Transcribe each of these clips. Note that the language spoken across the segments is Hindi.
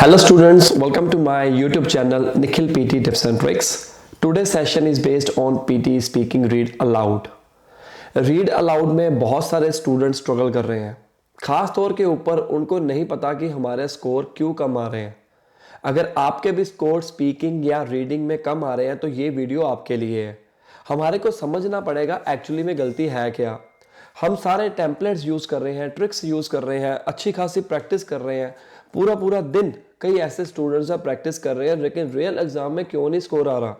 Hello students, welcome to my YouTube channel Nikhil PT Tips and Tricks. Today's session is based on PT speaking read aloud. Read aloud में बहुत सारे स्टूडेंट स्ट्रगल कर रहे हैं, खास तौर के ऊपर उनको नहीं पता कि हमारे स्कोर क्यों कम आ रहे हैं। अगर आपके भी स्कोर स्पीकिंग या रीडिंग में कम आ रहे हैं तो ये वीडियो आपके लिए है। हमारे को समझना पड़ेगा एक्चुअली में गलती है क्या। हम सारे टेम्पलेट्स यूज़ कर रहे हैं, ट्रिक्स यूज़ कर रहे हैं, अच्छी खासी प्रैक्टिस कर रहे हैं, पूरा पूरा दिन कई ऐसे स्टूडेंट्स हैं प्रैक्टिस कर रहे हैं, लेकिन रियल एग्जाम में क्यों नहीं स्कोर आ रहा।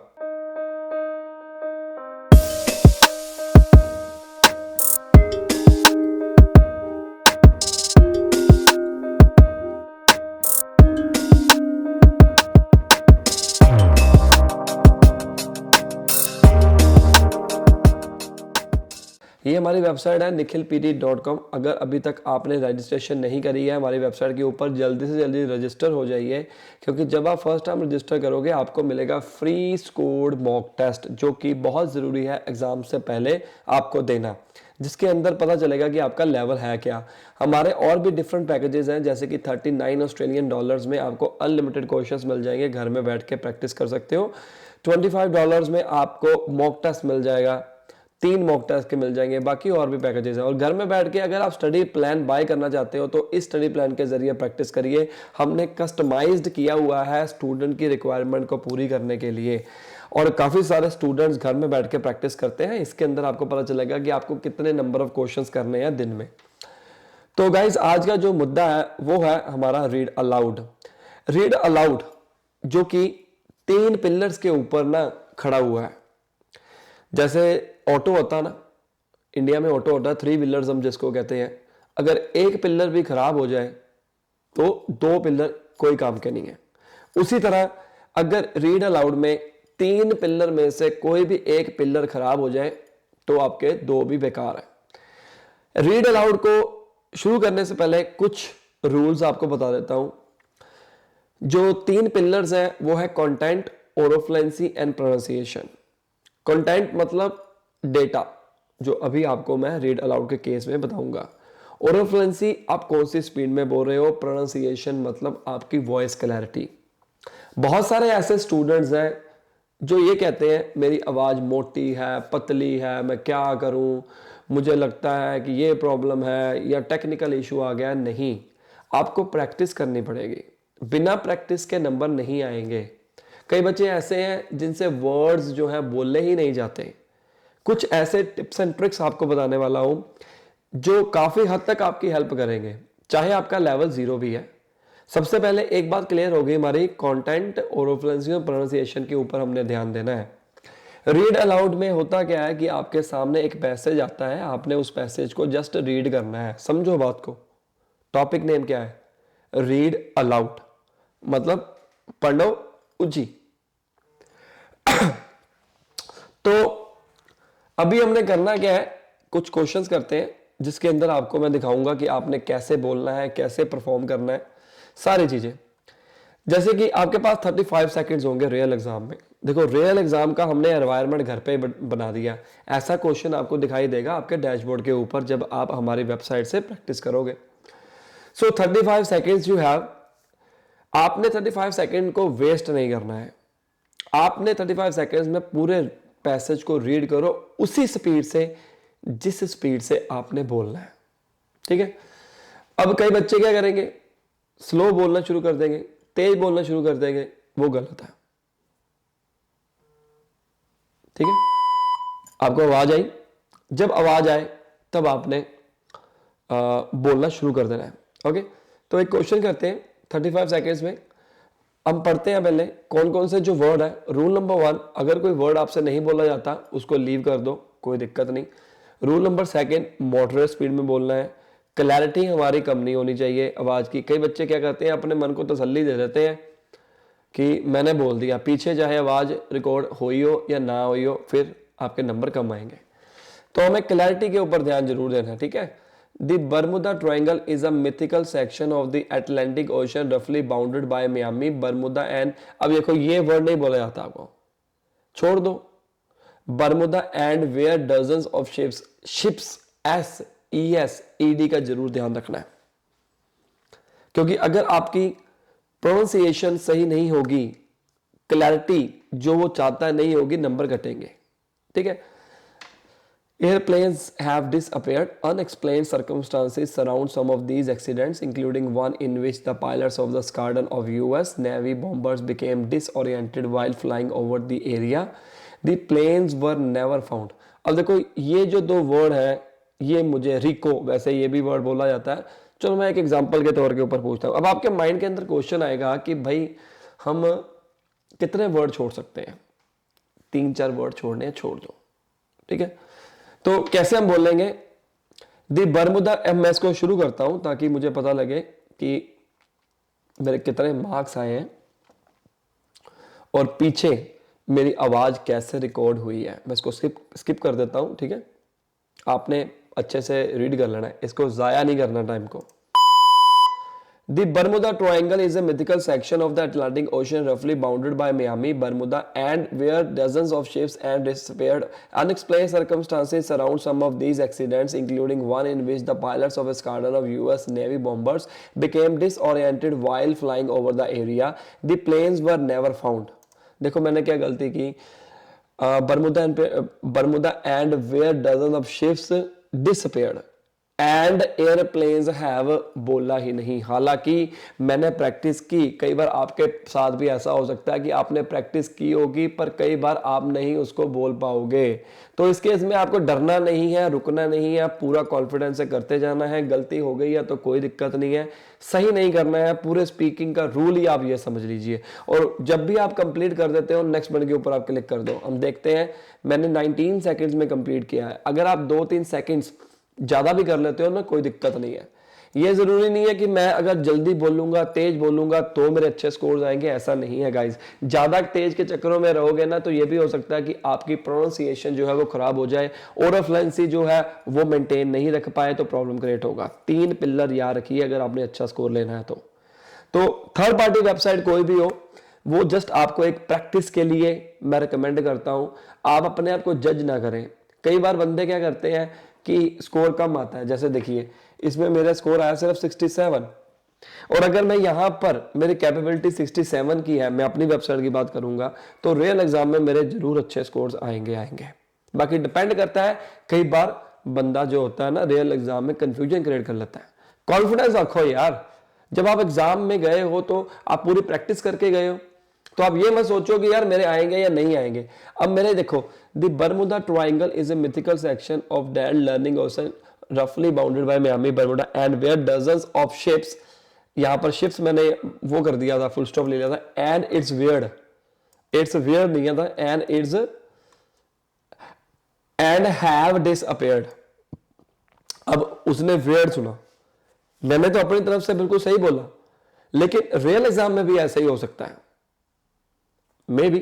ये हमारी वेबसाइट है nikhilpt.com। अगर अभी तक आपने रजिस्ट्रेशन नहीं करी है हमारी वेबसाइट के ऊपर, जल्दी से जल्दी रजिस्टर हो जाइए, क्योंकि जब आप फर्स्ट टाइम रजिस्टर करोगे आपको मिलेगा फ्री स्कोर्ड मॉक टेस्ट, जो कि बहुत ज़रूरी है एग्ज़ाम से पहले आपको देना, जिसके अंदर पता चलेगा कि आपका लेवल है क्या। हमारे और भी डिफरेंट पैकेजेस हैं, जैसे कि 39 ऑस्ट्रेलियन डॉलर्स में आपको अनलिमिटेड क्वेश्चंस मिल जाएंगे, घर में बैठ के प्रैक्टिस कर सकते हो। $25 में आपको मॉक टेस्ट मिल जाएगा, 3 मॉक टेस्ट के मिल जाएंगे, बाकी और भी पैकेजेस हैं। और घर में बैठ के अगर आप स्टडी प्लान बाय करना चाहते हो तो इस स्टडी प्लान के जरिए प्रैक्टिस करिए। हमने कस्टमाइज्ड किया हुआ है स्टूडेंट की रिक्वायरमेंट को पूरी करने के लिए, और काफ़ी सारे स्टूडेंट्स घर में बैठ के प्रैक्टिस करते हैं। इसके अंदर आपको पता चलेगा कि आपको कितने नंबर ऑफ क्वेश्चंस करने हैं दिन में। तो गाइज, आज का जो मुद्दा है वो है हमारा रीड अलाउड। रीड अलाउड जो कि 3 पिलर्स के ऊपर ना खड़ा हुआ है। जैसे ऑटो होता ना, इंडिया में ऑटो होता है, 3 पिलर्स हम जिसको कहते हैं। अगर एक पिलर भी खराब हो जाए तो 2 पिलर कोई काम के नहीं है। उसी तरह अगर रीड अलाउड में 3 पिलर में से कोई भी एक पिलर खराब हो जाए तो आपके 2 भी बेकार है। रीड अलाउड को शुरू करने से पहले कुछ रूल्स आपको बता देता हूं। जो 3 पिलर्स हैं वो है कंटेंट, ओरोफ्लेंसी एंड प्रोनाउंसिएशन। कंटेंट मतलब डेटा, जो अभी आपको मैं रीड अलाउड के केस में बताऊंगा। ओरोफ्लुएंसी, आप कौन सी स्पीड में बोल रहे हो। प्रोनाउंसिएशन मतलब आपकी वॉइस क्लैरिटी। बहुत सारे ऐसे स्टूडेंट्स हैं जो ये कहते हैं मेरी आवाज़ मोटी है, पतली है, मैं क्या करूं, मुझे लगता है कि ये प्रॉब्लम है या टेक्निकल इशू आ गया। नहीं, आपको प्रैक्टिस करनी पड़ेगी। बिना प्रैक्टिस के नंबर नहीं आएंगे। कई बच्चे ऐसे हैं जिनसे वर्ड्स जो है बोलने ही नहीं जाते। कुछ ऐसे टिप्स एंड ट्रिक्स आपको बताने वाला हूं जो काफी हद तक आपकी हेल्प करेंगे, चाहे आपका लेवल 0 भी है। सबसे पहले एक बात क्लियर हो गई हमारी, कंटेंट, ओरोफ्लुएंसी और प्रोनाउंसिएशन के ऊपर हमने ध्यान देना है। रीड अलाउड में होता क्या है कि आपके सामने एक पैसेज आता है, आपने उस पैसेज को जस्ट रीड करना है। समझो बात को। टॉपिक नेम क्या है? रीड अलाउड, मतलब पढ़ो उजी। तो अभी हमने करना क्या है, कुछ क्वेश्चंस करते हैं जिसके अंदर आपको मैं दिखाऊंगा कि आपने कैसे बोलना है, कैसे परफॉर्म करना है, सारी चीजें। जैसे कि आपके पास 35 सेकंड्स होंगे रियल एग्जाम में। देखो, रियल एग्जाम का हमने एनवायरनमेंट घर पे बना दिया। ऐसा क्वेश्चन आपको दिखाई देगा आपके डैशबोर्ड के ऊपर जब आप हमारी वेबसाइट से प्रैक्टिस करोगे। सो 35 सेकेंड्स यू हैव। आपने 35 सेकेंड को वेस्ट नहीं करना है। आपने 35 सेकेंड्स में पूरे पैसेज को रीड करो उसी स्पीड से जिस स्पीड से आपने बोलना है। ठीक है। अब कई बच्चे क्या करेंगे, स्लो बोलना शुरू कर देंगे, तेज बोलना शुरू कर देंगे, वो गलत है। ठीक है। आपको आवाज आई, जब आवाज आए तब आपने बोलना शुरू कर देना है। ओके। तो एक क्वेश्चन करते हैं 35 सेकेंड्स में। हम पढ़ते हैं पहले कौन कौन से जो वर्ड है। रूल नंबर 1, अगर कोई वर्ड आपसे नहीं बोला जाता उसको लीव कर दो, कोई दिक्कत नहीं। रूल नंबर 2, मॉडरेट स्पीड में बोलना है। क्लैरिटी हमारी कम नहीं होनी चाहिए आवाज़ की। कई बच्चे क्या करते हैं, अपने मन को तसल्ली दे देते हैं कि मैंने बोल दिया, पीछे चाहे आवाज़ रिकॉर्ड हुई हो या ना हुई हो, फिर आपके नंबर कम आएंगे। तो हमें क्लैरिटी के ऊपर ध्यान जरूर देना है। ठीक है। The Bermuda Triangle is a mythical section of the Atlantic Ocean roughly bounded by Miami, Bermuda and, अब देखो ये वर्ड नहीं बोला जाता, आपको छोड़ दो। Bermuda and where dozens of ships SES ED का जरूर ध्यान रखना है, क्योंकि अगर आपकी प्रोनाउंसिएशन सही नहीं होगी, क्लैरिटी जो वो चाहता है नहीं होगी, नंबर कटेंगे। ठीक है। Airplanes have disappeared. Unexplained circumstances surround some of these accidents, including one in which the pilots of the squadron of US Navy bombers became disoriented while flying over the area. The planes were never found. अब देखो ये जो दो वर्ड है, ये मुझे रिको, वैसे ये भी वर्ड बोला जाता है। चलो मैं एक एग्जांपल के तौर के ऊपर पूछता हूँ। अब आपके माइंड के अंदर क्वेश्चन आएगा कि भाई हम कितने वर्ड छोड़ सकते हैं? 3-4 वर्ड छोड़ने हैं, छोड़ दो। ठीक है, तो कैसे हम बोल लेंगे दी बरमुदा। अब मैं इसको शुरू करता हूं ताकि मुझे पता लगे कि मेरे कितने मार्क्स आए हैं और पीछे मेरी आवाज कैसे रिकॉर्ड हुई है। मैं इसको स्किप कर देता हूं। ठीक है, आपने अच्छे से रीड कर लेना है, इसको जाया नहीं करना टाइम को। The Bermuda Triangle is a mythical section of the Atlantic Ocean roughly bounded by Miami, Bermuda, and where dozens of ships and disappeared. Unexplained circumstances surround some of these accidents, including one in which the pilots of a squadron of US Navy bombers became disoriented while flying over the area. The planes were never found. देखो मैंने क्या गलती की, Bermuda and where dozens of ships disappeared. And airplanes have बोला ही नहीं। हालांकि मैंने प्रैक्टिस की, कई बार आपके साथ भी ऐसा हो सकता है कि आपने प्रैक्टिस की होगी पर कई बार आप नहीं उसको बोल पाओगे। तो इस केस में आपको डरना नहीं है, रुकना नहीं है, पूरा कॉन्फिडेंस से करते जाना है। गलती हो गई है तो कोई दिक्कत नहीं है, सही नहीं करना है। पूरे स्पीकिंग का रूल ही आप ये समझ लीजिए। और जब भी आप कंप्लीट कर देते हो, नेक्स्ट बटन के ऊपर आप क्लिक कर दो। हम देखते हैं, मैंने 19 सेकेंड्स में कंप्लीट किया है। अगर आप 2-3 सेकेंड्स ज्यादा भी कर लेते हो ना, कोई दिक्कत नहीं है। ये जरूरी नहीं है कि मैं अगर जल्दी बोलूंगा, तेज बोलूंगा तो मेरे अच्छे स्कोर्स आएंगे, ऐसा नहीं है गाइस। ज्यादा तेज के चक्करों में रहोगे ना तो ये भी हो सकता है कि आपकी प्रोनाउंसिएशन जो है वो खराब हो जाए, ओरल फ्लुएंसी जो है वो मेंटेन नहीं रख पाए तो प्रॉब्लम क्रिएट होगा। 3 पिलर याद रखिए अगर आपने अच्छा स्कोर लेना है तो थर्ड पार्टी वेबसाइट कोई भी हो, वो जस्ट आपको एक प्रैक्टिस के लिए मैं रिकमेंड करता हूं। आप अपने आप को जज ना करें। कई बार बंदे क्या करते हैं कि स्कोर कम आता है, जैसे देखिए इसमें मेरा स्कोर आया सिर्फ 67, और अगर मैं यहां पर मेरी कैपेबिलिटी 67 की है, मैं अपनी वेबसाइट की बात करूंगा, तो रियल एग्जाम में मेरे जरूर अच्छे स्कोर्स आएंगे। बाकी डिपेंड करता है, कई बार बंदा जो होता है ना रियल एग्जाम में कंफ्यूजन क्रिएट कर लेता है। कॉन्फिडेंस रखो यार, जब आप एग्जाम में गए हो तो आप पूरी प्रैक्टिस करके गए हो, तो आप ये मत सोचो कि यार मेरे आएंगे या नहीं आएंगे। अब मेरे देखो, the Bermuda Triangle is a mythical section of that learning ocean रफली bounded by Miami Bermuda and where dozens of ships. यहां पर शिप्स मैंने वो कर दिया था, फुल स्टॉप ले लिया था। एंड इट्स वियर्ड नहीं था, एंड हैव डिसअपीयर्ड। अब उसने वियर्ड सुना, मैंने तो अपनी तरफ से बिल्कुल सही बोला, लेकिन रियल एग्जाम में भी ऐसा ही हो सकता है मे बी,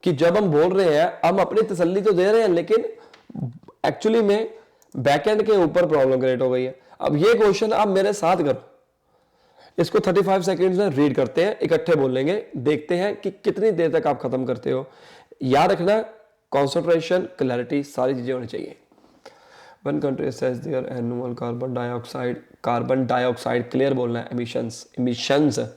कि जब हम बोल रहे हैं हम अपनी तसल्ली तो दे रहे हैं, लेकिन एक्चुअली में बैकएंड के ऊपर प्रॉब्लम क्रिएट हो गई है। अब ये क्वेश्चन आप मेरे साथ करो, इसको 35 सेकेंड्स में रीड करते हैं, इकट्ठे बोल लेंगे, देखते हैं कि कितनी देर तक आप खत्म करते हो। याद रखना, कंसंट्रेशन, क्लैरिटी, सारी चीजें होनी चाहिए। One country says there annual carbon dioxide clear बोलना है, emissions.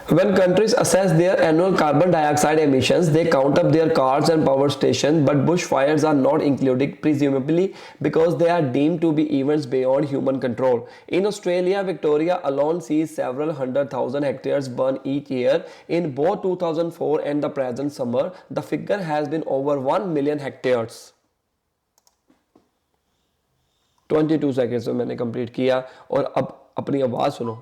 When countries assess their annual carbon dioxide emissions, they count up their cars and power stations, but bushfires are not included, presumably because they are deemed to be events beyond human control. In Australia, Victoria alone sees several 100,000 hectares burn each year. In both 2004 and the present summer, the figure has been over 1 million hectares. 22 seconds में मैंने कंप्लीट किया, और अब अपनी आवाज सुनो।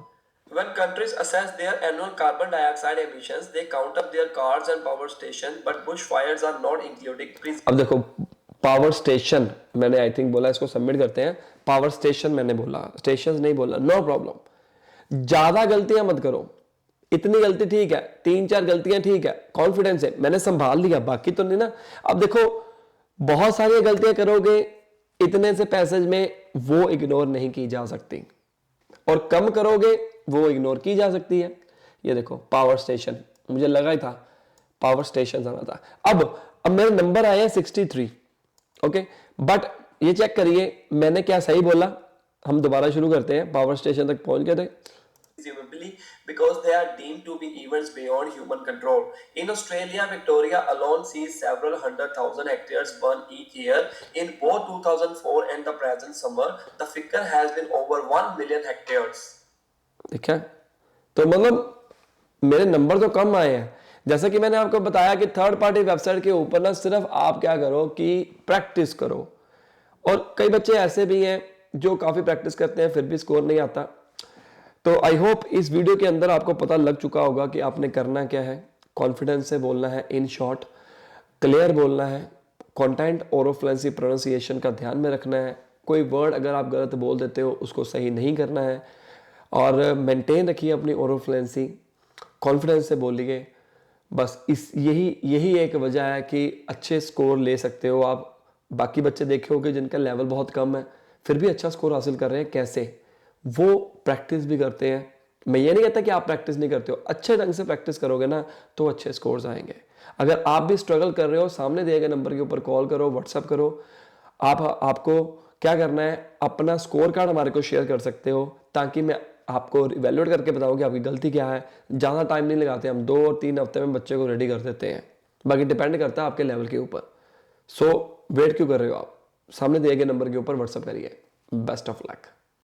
When countries assess their annual carbon dioxide emissions, they count up their cars and power stations, but bushfires are not included. अब देखो, पावर स्टेशन मैंने आई थिंक बोला, इसको सबमिट करते हैं। पावर स्टेशन मैंने बोला, स्टेशंस नहीं बोला, नो प्रॉब्लम। ज्यादा गलतियां मत करो, इतनी गलती ठीक है, 3-4 गलतियां ठीक है, कॉन्फिडेंस है, मैंने संभाल लिया, बाकी तो नहीं ना। अब देखो, बहुत सारी गलतियां करोगे इतने से पैसेज में, वो इग्नोर नहीं की जा सकती। और कम करोगे वो इग्नोर की जा सकती है। ये देखो पावर स्टेशन, मुझे लगा ही था पावर स्टेशन आना था। अब मेरे नंबर आए हैं 63। ओके, बट ये चेक करिए मैंने क्या सही बोला। हम दोबारा शुरू करते हैं। पावर स्टेशन तक पहुंच गए थे presumably because they are deemed to be events beyond human control. In Australia, Victoria alone sees several 100,000 hectares burn each year. In both 2004 and the present summer, the figure has been over 1 million hectares. देखा, तो मतलब मेरे नंबर तो कम आए हैं। जैसा कि मैंने आपको बताया कि थर्ड पार्टी वेबसाइट के ऊपर ना सिर्फ आप क्या करो कि प्रैक्टिस करो। और कई बच्चे ऐसे भी हैं जो काफ़ी प्रैक्टिस करते हैं फिर भी स्कोर नहीं आता। तो आई होप इस वीडियो के अंदर आपको पता लग चुका होगा कि आपने करना क्या है। कॉन्फिडेंस से बोलना है, इन शॉर्ट क्लियर बोलना है, कंटेंट ओरोफ्लुएंसी प्रोनाउंसिएशन का ध्यान में रखना है। कोई वर्ड अगर आप गलत बोल देते हो उसको सही नहीं करना है, और मेंटेन रखिए अपनी ओरोफ्लुएंसी, कॉन्फिडेंस से बोलिए। बस यही एक वजह है कि अच्छे स्कोर ले सकते हो आप। बाकी बच्चे देखे होंगे जिनका लेवल बहुत कम है फिर भी अच्छा स्कोर हासिल कर रहे हैं। कैसे? वो प्रैक्टिस भी करते हैं। मैं ये नहीं कहता कि आप प्रैक्टिस नहीं करते हो, अच्छे ढंग से प्रैक्टिस करोगे ना तो अच्छे स्कोर्स आएंगे। अगर आप भी स्ट्रगल कर रहे हो, सामने दिए गए नंबर के ऊपर कॉल करो, व्हाट्सएप करो। आपको क्या करना है, अपना स्कोर कार्ड हमारे को शेयर कर सकते हो ताकि मैं आपको इवेल्युएट करके बताऊं कि आपकी गलती क्या है। ज़्यादा टाइम नहीं लगाते हम, 2 और 3 हफ्ते में बच्चे को रेडी कर देते हैं। बाकी डिपेंड करता है आपके लेवल के ऊपर। सो वेट क्यों कर रहे हो आप? सामने दिए गए नंबर के ऊपर व्हाट्सएप करिए। Best of luck.